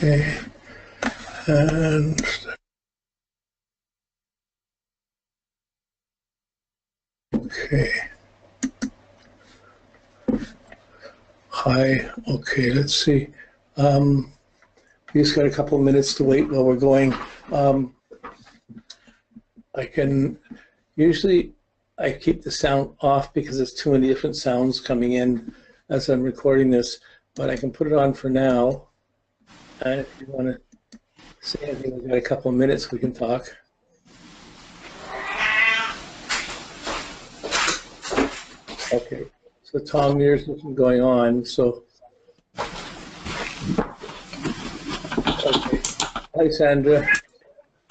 Okay, and okay. Hi. Okay, let's see. We just got a couple of minutes to wait while we're going. I can usually I keep the sound off because there's too many different sounds coming in as I'm recording this, but I can put it on for now. And if you want to say anything, we've got a couple of minutes we can talk. Okay, so Tom, there's nothing going on. So, okay. Hi, Sandra.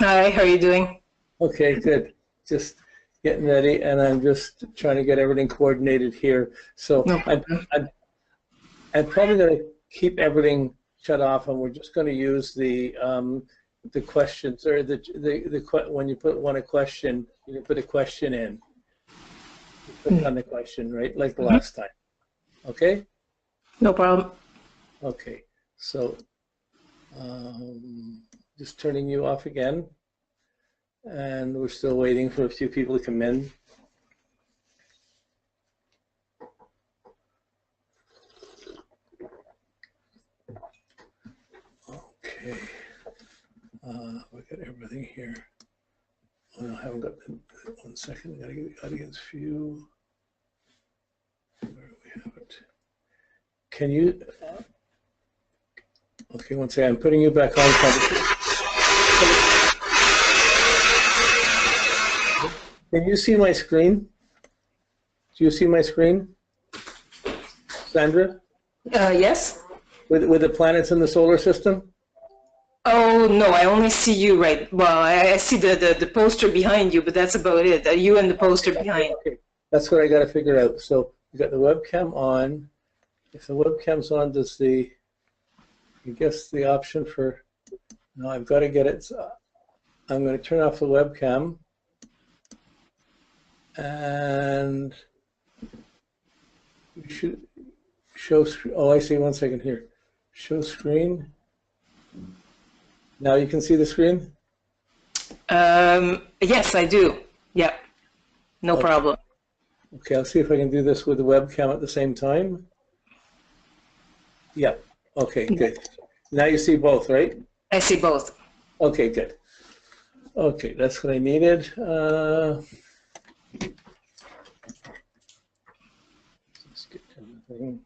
Hi, how are you doing? Okay, good. Just getting ready, and I'm just trying to get everything coordinated here. So No I'm probably going to keep everything shut off, and we're just going to use the questions or when you want a question, you put a question in. You click on the question, right, like the last time. Okay. No problem. Okay. So just turning you off again, and we're still waiting for a few people to come in. Okay, we got everything here. Oh, no, I haven't got the 1 second. I gotta get the audience view. Where do we have it? Can you? Okay, 1 second. I'm putting you back on. Can you see my screen? Do you see my screen, Sandra? Yes. With the planets in the solar system? Oh no, I only see you right. Well, I see the poster behind you, but that's about it. You and the poster behind. Okay, that's what I got to figure out. So you got the webcam on. If the webcam's on, does the? I guess the option for. No, I've got to get it. I'm going to turn off the webcam. And you should show. Oh, I see. 1 second here. Show screen. Now you can see the screen? Yes, I do. Yep. No problem. Okay, I'll see if I can do this with the webcam at the same time. Yep. Okay, good. Now you see both, right? I see both. Okay, good. Okay, that's what I needed. Let's get everything.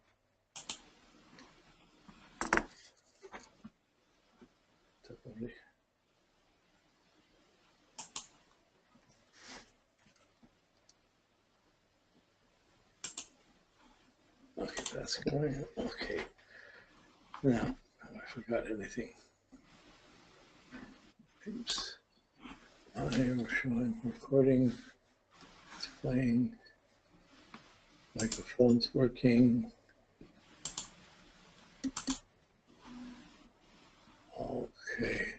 Okay, that's going. Okay. Now, I forgot anything. Oops. I am showing recording. It's playing. Microphone's working. Okay.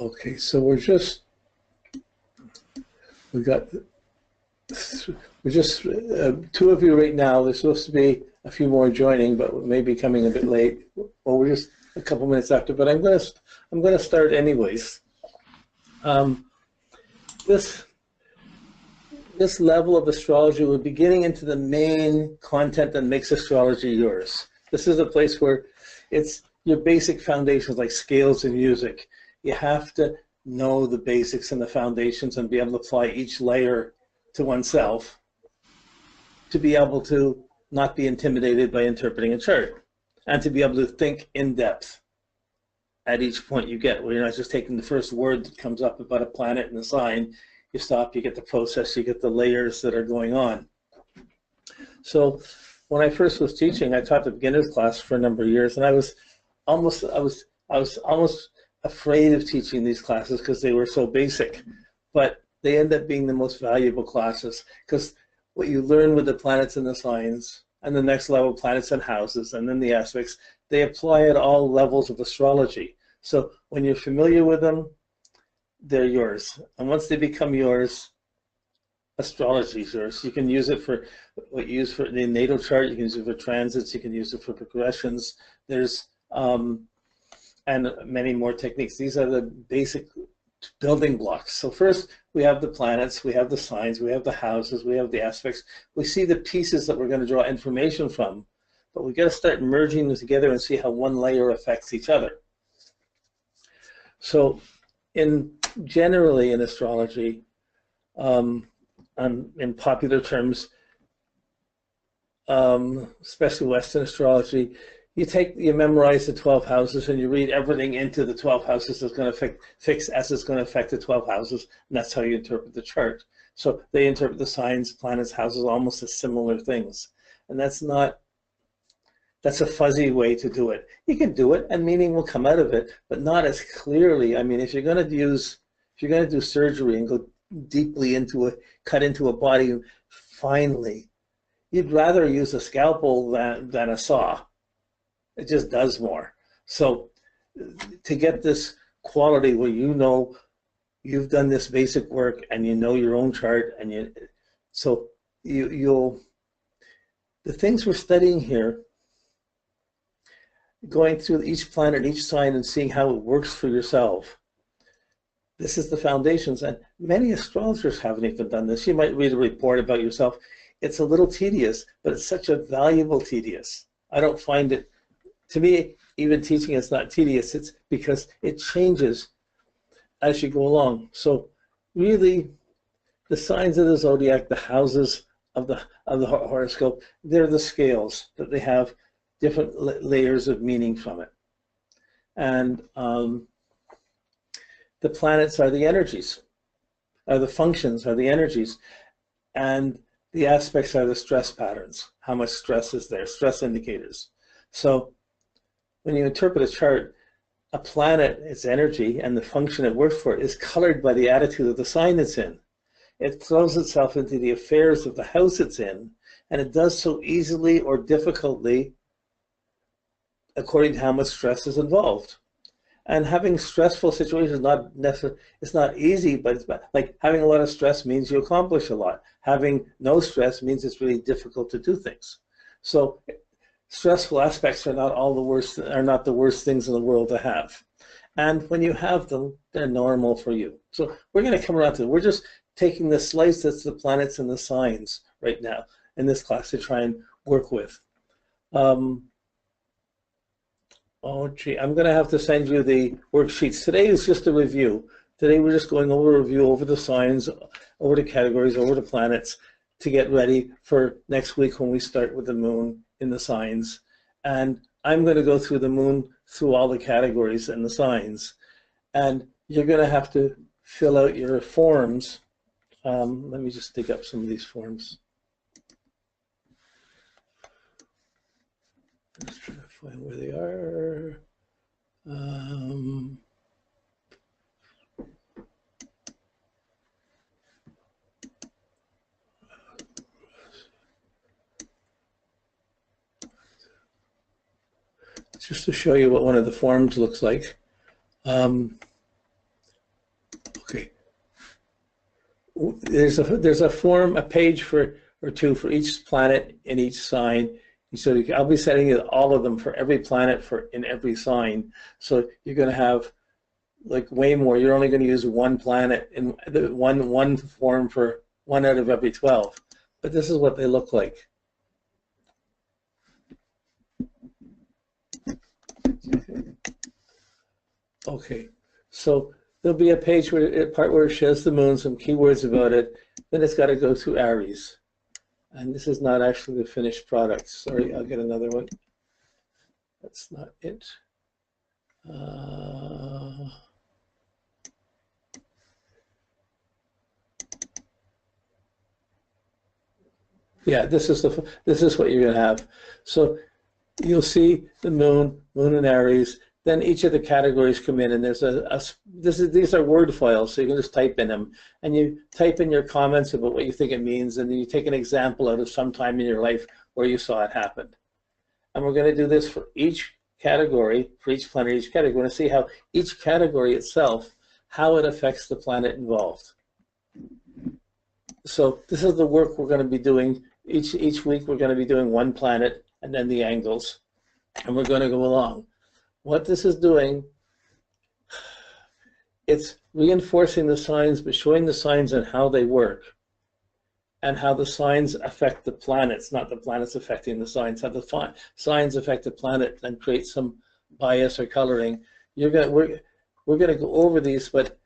Okay, so we're just two of you right now. There's supposed to be a few more joining, but maybe coming a bit late. Well, we're just a couple minutes after, but I'm gonna start anyways. This level of astrology, we're beginning into the main content that makes astrology yours. This is a place where it's your basic foundations like scales and music. You have to know the basics and the foundations and be able to apply each layer to oneself to be able to not be intimidated by interpreting a chart and to be able to think in depth at each point you get, where you're not just taking the first word that comes up about a planet and a sign. You stop, you get the process, you get the layers that are going on. So when I first was teaching, I taught the beginners class for a number of years, and I was almost afraid of teaching these classes because they were so basic, but they end up being the most valuable classes because what you learn with the planets and the signs and the next level planets and houses and then the aspects, they apply at all levels of astrology. So when you're familiar with them, they're yours. And once they become yours, astrology is yours. You can use it for what you use for the natal chart. You can use it for transits. You can use it for progressions. There's and many more techniques. These are the basic building blocks. So first we have the planets, we have the signs, we have the houses, we have the aspects. We see the pieces that we're going to draw information from, but we got to start merging them together and see how one layer affects each other. So generally in astrology, in popular terms, especially Western astrology, you memorize the 12 houses and you read everything into the 12 houses that's going to it's going to affect the 12 houses, and that's how you interpret the chart. So they interpret the signs, planets, houses almost as similar things, and that's a fuzzy way to do it. You can do it and meaning will come out of it, but not as clearly. I mean, if you're going to do surgery and go deeply cut into a body finely, you'd rather use a scalpel than a saw. It just does more. So to get this quality where you know you've done this basic work and you know your own chart, and the things we're studying here, going through each planet, each sign, and seeing how it works for yourself. This is the foundations, and many astrologers haven't even done this. You might read a report about yourself. It's a little tedious, but it's such a valuable tedious. I don't find it, to me, even teaching is not tedious. It's because it changes as you go along. So really, the signs of the zodiac, the houses of the horoscope, they're the scales that they have different layers of meaning from it. And the planets are the energies, are the functions, are the energies, and the aspects are the stress patterns. How much stress is there? Stress indicators. So when you interpret a chart, a planet, its energy, and the function it works for is colored by the attitude of the sign it's in. It throws itself into the affairs of the house it's in, and it does so easily or difficultly according to how much stress is involved. And having stressful situations it's not easy, but it's like having a lot of stress means you accomplish a lot. Having no stress means it's really difficult to do things. So stressful aspects are not the worst things in the world to have. And when you have them, they're normal for you. So we're going to come around to it. We're just taking the slice that's the planets and the signs right now in this class to try and work with. Oh gee, I'm going to have to send you the worksheets. Today is just a review. Today we're just going over a review over the signs, over the categories, over the planets to get ready for next week when we start with the moon in the signs. And I'm going to go through the moon through all the categories and the signs. And you're going to have to fill out your forms. Let me just dig up some of these forms. Let's try to find where they are. Just to show you what one of the forms looks like. Okay. There's a form, a page or two for each planet in each sign. So I'll be setting all of them for every planet in every sign. So you're going to have like way more. You're only going to use one planet in one form for 1 out of every 12. But this is what they look like. Okay, so there'll be a page part where it shows the moon, some keywords about it. Then it's got to go through Aries. And this is not actually the finished product. Sorry, I'll get another one. That's not it. Yeah, this is what you're going to have. So you'll see the moon and Aries. Then each of the categories come in, and there's these are word files, so you can just type in them, and you type in your comments about what you think it means, and then you take an example out of some time in your life where you saw it happen. And we're going to do this for each category, for each planet, each category. We're going to see how each category itself, how it affects the planet involved. So this is the work we're going to be doing. Each week we're going to be doing one planet and then the angles, and we're going to go along. What this is doing, it's reinforcing the signs, but showing the signs and how they work, and how the signs affect the planets, not the planets affecting the signs, how the signs affect the planet and create some bias or coloring. We're going to go over these, but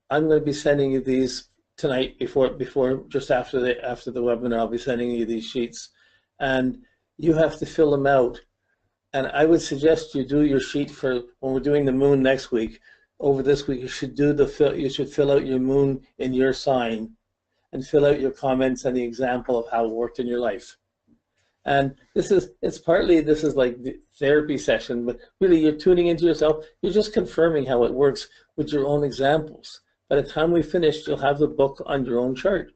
I'm going to be sending you these tonight just after the webinar. I'll be sending you these sheets, and you have to fill them out. And I would suggest you do your sheet for when we're doing the moon next week. Over this week, you should fill out your moon in your sign, and fill out your comments and the example of how it worked in your life. And this is like the therapy session, but really you're tuning into yourself. You're just confirming how it works with your own examples. By the time we finish, you'll have the book on your own chart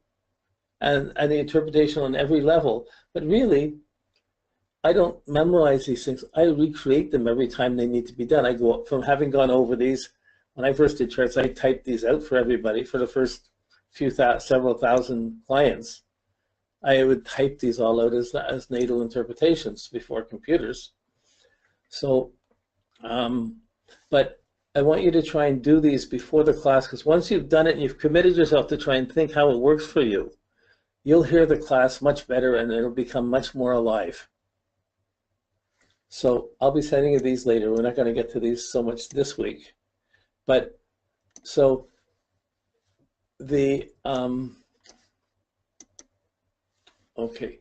and the interpretation on every level. But really, I don't memorize these things. I recreate them every time they need to be done. I go up from having gone over these. When I first did charts, I typed these out for everybody for the first several thousand clients. I would type these all out as natal interpretations before computers. So, but I want you to try and do these before the class, because once you've done it and you've committed yourself to try and think how it works for you, you'll hear the class much better and it'll become much more alive. So I'll be sending you these later. We're not going to get to these so much this week. But so the, okay.